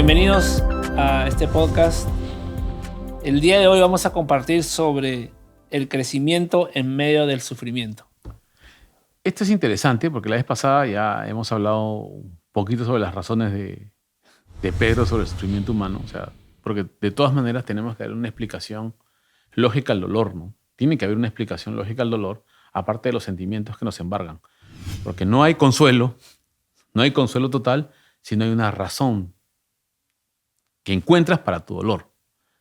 Bienvenidos a este podcast. El día de hoy vamos a compartir sobre el crecimiento en medio del sufrimiento. Esto es interesante porque la vez pasada ya hemos hablado un poquito sobre las razones de Pedro sobre el sufrimiento humano. O sea, porque de todas maneras tenemos que dar una explicación lógica al dolor, ¿no? Tiene que haber una explicación lógica al dolor, aparte de los sentimientos que nos embargan. Porque no hay consuelo total si no hay una razón que encuentras para tu dolor.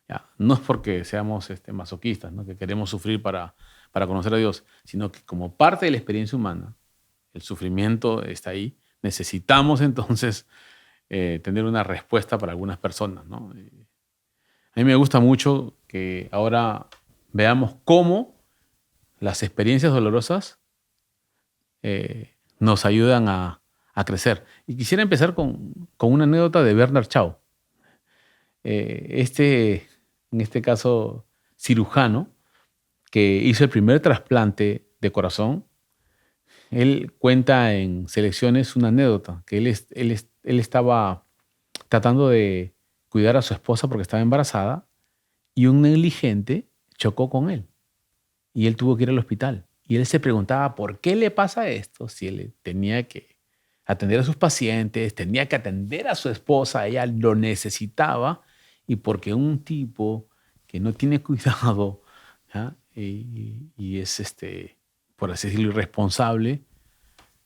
Ya, no es porque seamos masoquistas, ¿no? Que queremos sufrir para conocer a Dios, sino que como parte de la experiencia humana, el sufrimiento está ahí. Necesitamos entonces tener una respuesta para algunas personas, ¿no? A mí me gusta mucho que ahora veamos cómo las experiencias dolorosas nos ayudan a crecer. Y quisiera empezar con una anécdota de Bernard Shaw. En este caso, cirujano, que hizo el primer trasplante de corazón. Él cuenta en Selecciones una anécdota, que él estaba tratando de cuidar a su esposa porque estaba embarazada y un negligente chocó con él y él tuvo que ir al hospital. Y él se preguntaba, ¿por qué le pasa esto? Si él tenía que atender a sus pacientes, tenía que atender a su esposa, ella lo necesitaba, y porque un tipo que no tiene cuidado, ¿ya? Y es, por así decirlo, irresponsable,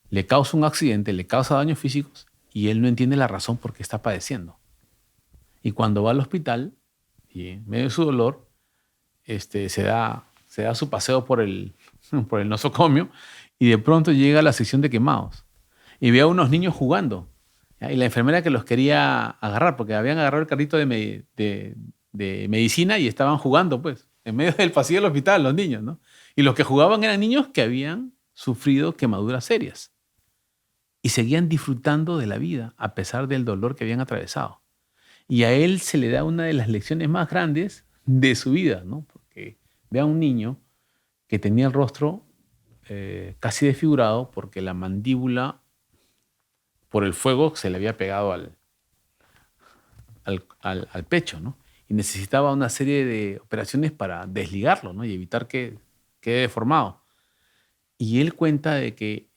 le causa un accidente, le causa daños físicos y él no entiende la razón por qué está padeciendo. Y cuando va al hospital, y en medio de su dolor, se da su paseo por el nosocomio y de pronto llega a la sección de quemados y ve a unos niños jugando, ¿ya? Y la enfermera que los quería agarrar porque habían agarrado el carrito de medicina y estaban jugando, pues, en medio del pasillo del hospital, los niños, ¿no? Y los que jugaban eran niños que habían sufrido quemaduras serias y seguían disfrutando de la vida a pesar del dolor que habían atravesado. Y a él se le da una de las lecciones más grandes de su vida, ¿no? Porque ve a un niño que tenía el rostro casi desfigurado porque la mandíbula, por el fuego, se le había pegado al pecho, ¿no? Y necesitaba una serie de operaciones para desligarlo, ¿no? Y evitar que quede deformado. Y él cuenta de que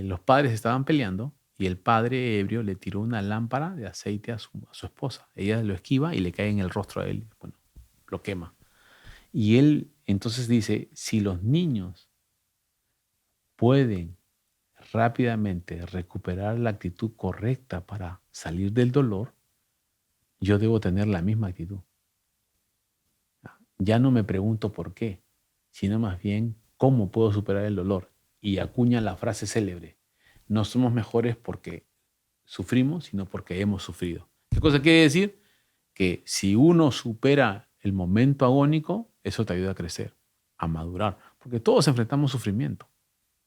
los padres estaban peleando y el padre ebrio le tiró una lámpara de aceite a su esposa. Ella lo esquiva y le cae en el rostro a él. Bueno, lo quema. Y él entonces dice, si los niños pueden rápidamente recuperar la actitud correcta para salir del dolor, yo debo tener la misma actitud. Ya no me pregunto por qué, sino más bien cómo puedo superar el dolor. Y acuña la frase célebre, no somos mejores porque sufrimos, sino porque hemos sufrido. ¿Qué cosa quiere decir? Que si uno supera el momento agónico, eso te ayuda a crecer, a madurar, porque todos enfrentamos sufrimiento.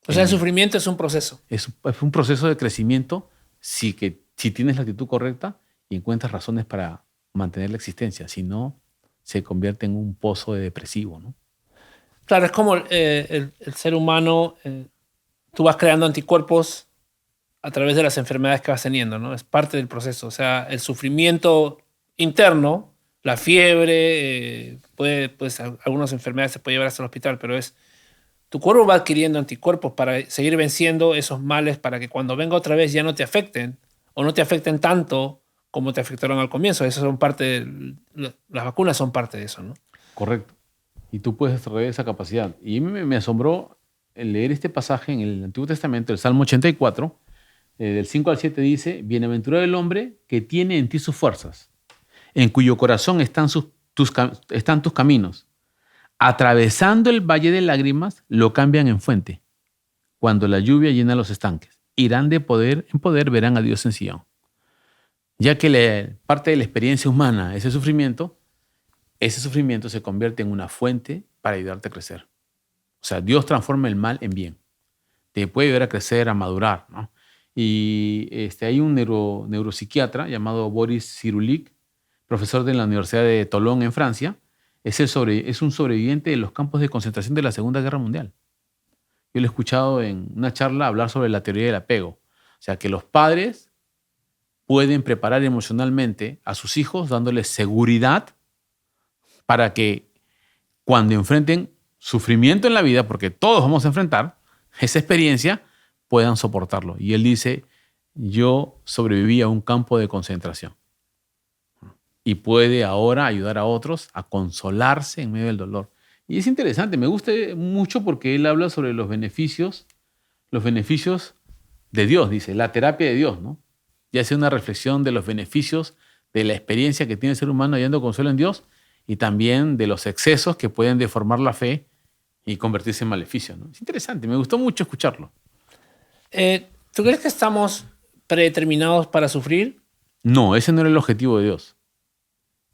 O sea, el sufrimiento es un proceso. Es un proceso de crecimiento si tienes la actitud correcta y encuentras razones para mantener la existencia. Si no, se convierte en un pozo de depresivo, ¿no? Claro, es como el ser humano, tú vas creando anticuerpos a través de las enfermedades que vas teniendo, ¿no? Es parte del proceso. O sea, el sufrimiento interno, la fiebre, pues algunas enfermedades se puede llevar hasta el hospital, pero tu cuerpo va adquiriendo anticuerpos para seguir venciendo esos males para que cuando venga otra vez ya no te afecten o no te afecten tanto como te afectaron al comienzo. Eso son las vacunas son parte de eso, ¿no? Correcto. Y tú puedes desarrollar esa capacidad. Y me asombró el leer este pasaje en el Antiguo Testamento, el Salmo 84, del 5 al 7 dice, bienaventurado el hombre que tiene en ti sus fuerzas, en cuyo corazón están tus caminos. Atravesando el valle de lágrimas, lo cambian en fuente. Cuando la lluvia llena los estanques, irán de poder en poder, verán a Dios en Sion. Ya que parte de la experiencia humana es el sufrimiento, ese sufrimiento se convierte en una fuente para ayudarte a crecer. O sea, Dios transforma el mal en bien. Te puede ayudar a crecer, a madurar, ¿no? Y hay un neuropsiquiatra llamado Boris Cyrulnik, profesor de la Universidad de Toulon en Francia. Es un sobreviviente de los campos de concentración de la Segunda Guerra Mundial. Yo lo he escuchado en una charla hablar sobre la teoría del apego. O sea, que los padres pueden preparar emocionalmente a sus hijos dándoles seguridad para que cuando enfrenten sufrimiento en la vida, porque todos vamos a enfrentar esa experiencia, puedan soportarlo. Y él dice, yo sobreviví a un campo de concentración. Y puede ahora ayudar a otros a consolarse en medio del dolor. Y es interesante, me gusta mucho porque él habla sobre los beneficios de Dios, dice, la terapia de Dios, ¿no? Y hace una reflexión de los beneficios de la experiencia que tiene el ser humano hallando consuelo en Dios y también de los excesos que pueden deformar la fe y convertirse en maleficio, ¿no? Es interesante, me gustó mucho escucharlo. ¿Tú crees que estamos predeterminados para sufrir? No, ese no era el objetivo de Dios.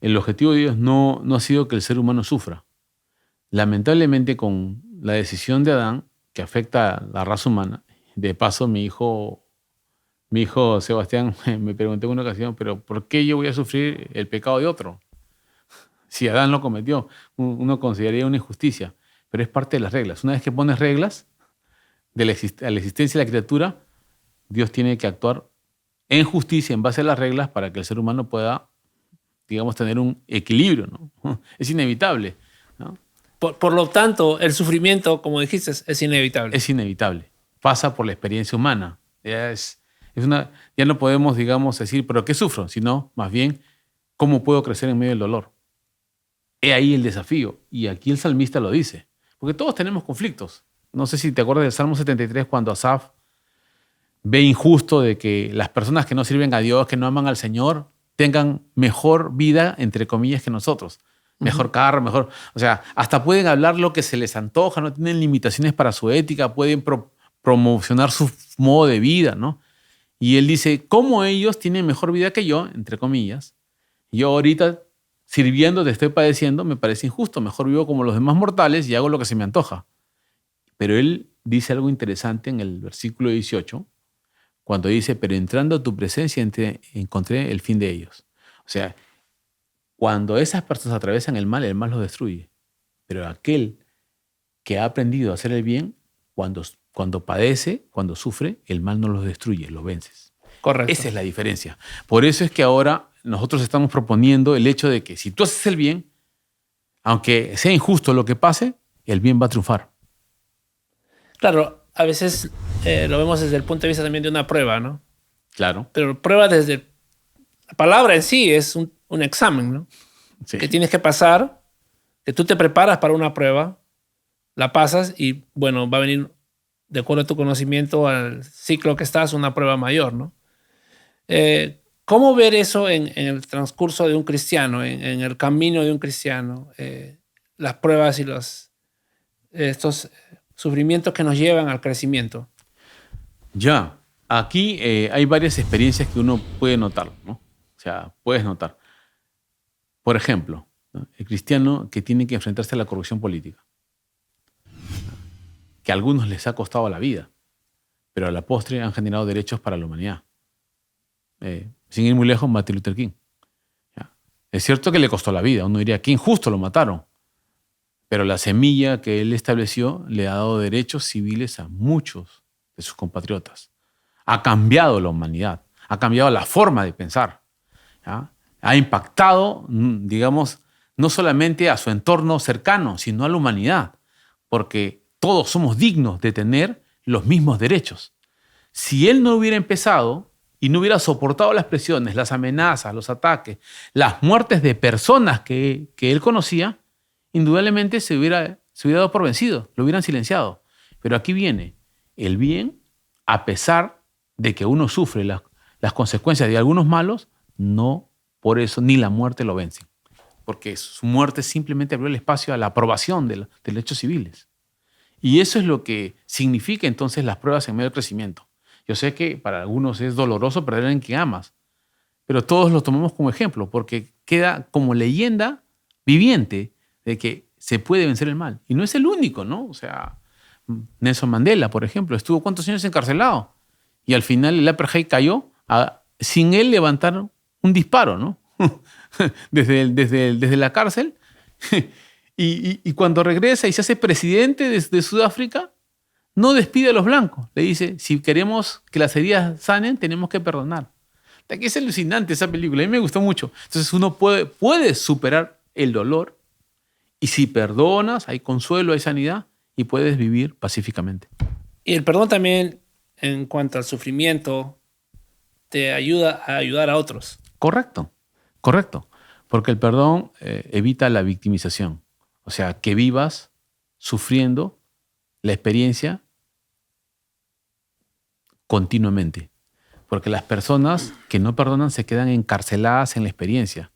El objetivo de Dios no ha sido que el ser humano sufra. Lamentablemente, con la decisión de Adán, que afecta a la raza humana, de paso mi hijo Sebastián me preguntó en una ocasión, pero ¿por qué yo voy a sufrir el pecado de otro? Si Adán lo cometió, uno consideraría una injusticia, pero es parte de las reglas. Una vez que pones reglas a la existencia de la criatura, Dios tiene que actuar en justicia en base a las reglas para que el ser humano pueda, digamos, tener un equilibrio, ¿no? Es inevitable, ¿no? Por lo tanto, el sufrimiento, como dijiste, es inevitable. Es inevitable. Pasa por la experiencia humana. Ya no podemos, digamos, decir, ¿pero qué sufro? Sino, más bien, ¿cómo puedo crecer en medio del dolor? He ahí el desafío. Y aquí el salmista lo dice. Porque todos tenemos conflictos. No sé si te acuerdas del Salmo 73 cuando Asaf ve injusto de que las personas que no sirven a Dios, que no aman al Señor, tengan mejor vida, entre comillas, que nosotros. Mejor carro, mejor... O sea, hasta pueden hablar lo que se les antoja, no tienen limitaciones para su ética, pueden promocionar su modo de vida, ¿no? Y él dice, ¿cómo ellos tienen mejor vida que yo, entre comillas? Yo ahorita, sirviendo, te estoy padeciendo, me parece injusto. Mejor vivo como los demás mortales y hago lo que se me antoja. Pero él dice algo interesante en el versículo 18, cuando dice, pero entrando a tu presencia encontré el fin de ellos. O sea, cuando esas personas atraviesan el mal los destruye. Pero aquel que ha aprendido a hacer el bien, cuando padece, cuando sufre, el mal no los destruye, los vences. Correcto. Esa es la diferencia. Por eso es que ahora nosotros estamos proponiendo el hecho de que si tú haces el bien, aunque sea injusto lo que pase, el bien va a triunfar. Claro, a veces lo vemos desde el punto de vista también de una prueba, ¿no? Claro. Pero prueba desde... La palabra en sí es un examen, ¿no? Sí. Que tienes que pasar, que tú te preparas para una prueba, la pasas y, bueno, va a venir, de acuerdo a tu conocimiento, al ciclo que estás, una prueba mayor, ¿no? ¿Cómo ver eso en el transcurso de un cristiano, en el camino de un cristiano? Las pruebas y estos sufrimientos que nos llevan al crecimiento. Ya, aquí hay varias experiencias que uno puede notar, ¿no? O sea, puedes notar. Por ejemplo, ¿no? El cristiano que tiene que enfrentarse a la corrupción política, que a algunos les ha costado la vida, pero a la postre han generado derechos para la humanidad. Sin ir muy lejos, Martin Luther King. ¿Ya? Es cierto que le costó la vida. Uno diría, qué injusto, lo mataron. Pero la semilla que él estableció le ha dado derechos civiles a muchos de sus compatriotas. Ha cambiado la humanidad. Ha cambiado la forma de pensar. ¿Ya? Ha impactado, digamos, no solamente a su entorno cercano, sino a la humanidad. Porque todos somos dignos de tener los mismos derechos. Si él no hubiera empezado y no hubiera soportado las presiones, las amenazas, los ataques, las muertes de personas que él conocía, indudablemente se hubiera dado por vencido, lo hubieran silenciado. Pero aquí viene el bien, a pesar de que uno sufre las consecuencias de algunos malos, no por eso ni la muerte lo vencen. Porque su muerte simplemente abrió el espacio a la aprobación de los hechos civiles. Y eso es lo que significa entonces las pruebas en medio del crecimiento. Yo sé que para algunos es doloroso perder a alguien que amas, pero todos lo tomamos como ejemplo porque queda como leyenda viviente de que se puede vencer el mal. Y no es el único, ¿no? O sea, Nelson Mandela, por ejemplo, estuvo ¿cuántos años encarcelado? Y al final el apartheid cayó sin él levantar un disparo, ¿no? desde la cárcel. Y cuando regresa y se hace presidente de Sudáfrica, no despide a los blancos. Le dice, si queremos que las heridas sanen, tenemos que perdonar. Que es alucinante esa película. A mí me gustó mucho. Entonces uno puede superar el dolor y si perdonas, hay consuelo, hay sanidad y puedes vivir pacíficamente. Y el perdón también, en cuanto al sufrimiento, te ayuda a ayudar a otros. Correcto. Porque el perdón evita la victimización. O sea, que vivas sufriendo la experiencia continuamente. Porque las personas que no perdonan se quedan encarceladas en la experiencia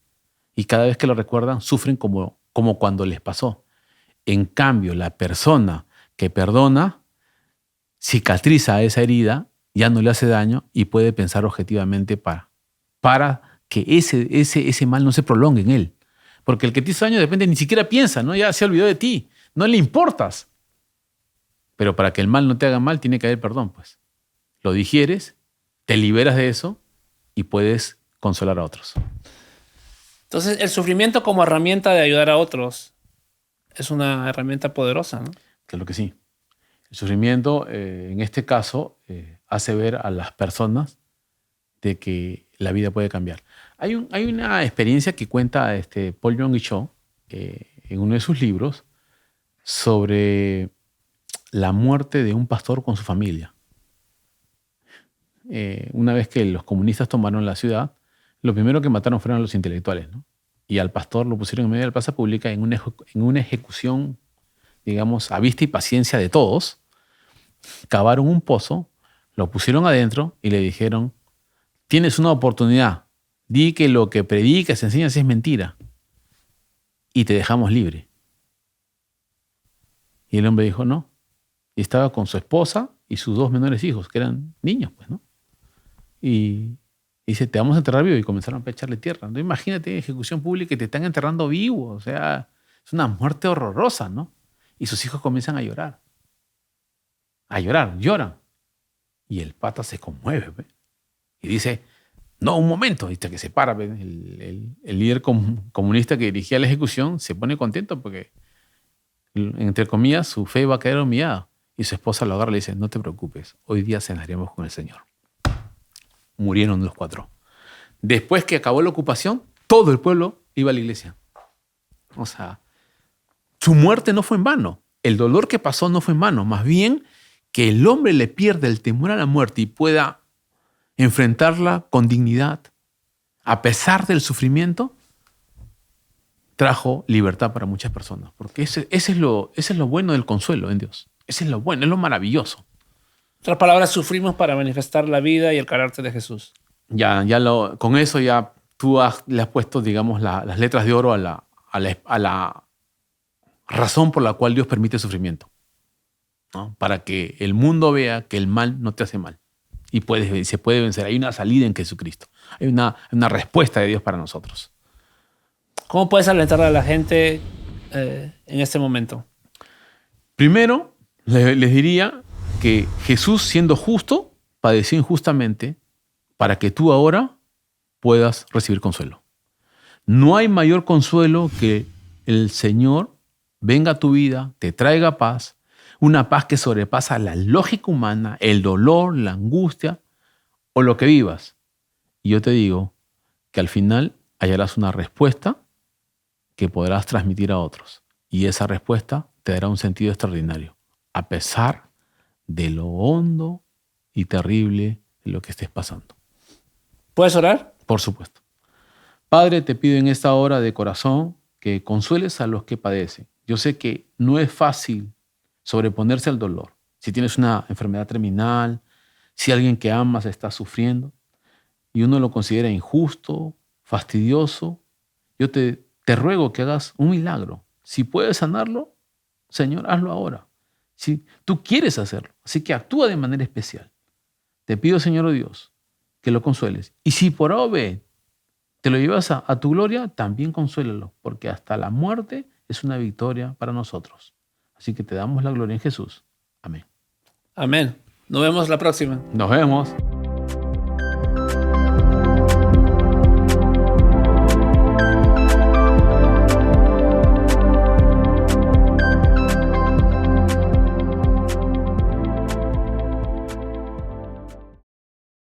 y cada vez que lo recuerdan sufren como cuando les pasó. En cambio, la persona que perdona cicatriza esa herida, ya no le hace daño y puede pensar objetivamente para que ese mal no se prolongue en él. Porque el que te hizo daño de repente ni siquiera piensa, ¿no? Ya se olvidó de ti, no le importas. Pero para que el mal no te haga mal tiene que haber perdón, pues. Lo digieres, te liberas de eso y puedes consolar a otros. Entonces, el sufrimiento como herramienta de ayudar a otros es una herramienta poderosa, ¿no? Claro que sí. El sufrimiento, en este caso, hace ver a las personas de que la vida puede cambiar. Hay una experiencia que cuenta Paul Yong-gi Cho en uno de sus libros sobre la muerte de un pastor con su familia. Una vez que los comunistas tomaron la ciudad, lo primero que mataron fueron a los intelectuales, ¿no? Y al pastor lo pusieron en medio de la plaza pública en una ejecución, digamos, a vista y paciencia de todos. Cavaron un pozo, lo pusieron adentro y le dijeron: tienes una oportunidad, di que lo que predicas, enseñas es mentira y te dejamos libre. Y el hombre dijo no. Y estaba con su esposa y sus 2 menores hijos, que eran niños, pues, ¿no? Y dice, te vamos a enterrar vivo. Y comenzaron a echarle tierra. Entonces, imagínate, ejecución pública y te están enterrando vivo. O sea, es una muerte horrorosa, ¿no? Y sus hijos comienzan a llorar. Lloran. Y el pata se conmueve, ¿ve? Y dice, no, un momento. Y hasta que se para, ¿ve? El líder comunista que dirigía la ejecución se pone contento porque, entre comillas, su fe va a quedar humillada. Y su esposa lo agarra y le dice, no te preocupes, hoy día cenaremos con el Señor. Murieron los 4. Después que acabó la ocupación, todo el pueblo iba a la iglesia. O sea, su muerte no fue en vano. El dolor que pasó no fue en vano. Más bien, que el hombre le pierda el temor a la muerte y pueda enfrentarla con dignidad, a pesar del sufrimiento, trajo libertad para muchas personas. Porque ese es lo bueno del consuelo en Dios. Ese es lo bueno, es lo maravilloso. En otras palabras, sufrimos para manifestar la vida y el carácter de Jesús. Con eso ya tú le has puesto, digamos, las letras de oro a la razón por la cual Dios permite sufrimiento, ¿no? Para que el mundo vea que el mal no te hace mal y se puede vencer. Hay una salida en Jesucristo. Hay una respuesta de Dios para nosotros. ¿Cómo puedes alentar a la gente en este momento? Primero, les diría que Jesús, siendo justo, padeció injustamente para que tú ahora puedas recibir consuelo. No hay mayor consuelo que el Señor venga a tu vida, te traiga paz, una paz que sobrepasa la lógica humana, el dolor, la angustia o lo que vivas. Y yo te digo que al final hallarás una respuesta que podrás transmitir a otros. Y esa respuesta te dará un sentido extraordinario, a pesar de lo hondo y terrible de lo que estés pasando. ¿Puedes orar? Por supuesto. Padre, te pido en esta hora de corazón que consueles a los que padecen. Yo sé que no es fácil sobreponerse al dolor. Si tienes una enfermedad terminal, si alguien que amas está sufriendo y uno lo considera injusto, fastidioso, yo te ruego que hagas un milagro. Si puedes sanarlo, Señor, hazlo ahora. Si tú quieres hacerlo, así que actúa de manera especial. Te pido, Señor Dios, que lo consueles. Y si por A o B te lo llevas a tu gloria, también consuélalo, porque hasta la muerte es una victoria para nosotros. Así que te damos la gloria en Jesús. Amén. Amén. Nos vemos la próxima. Nos vemos.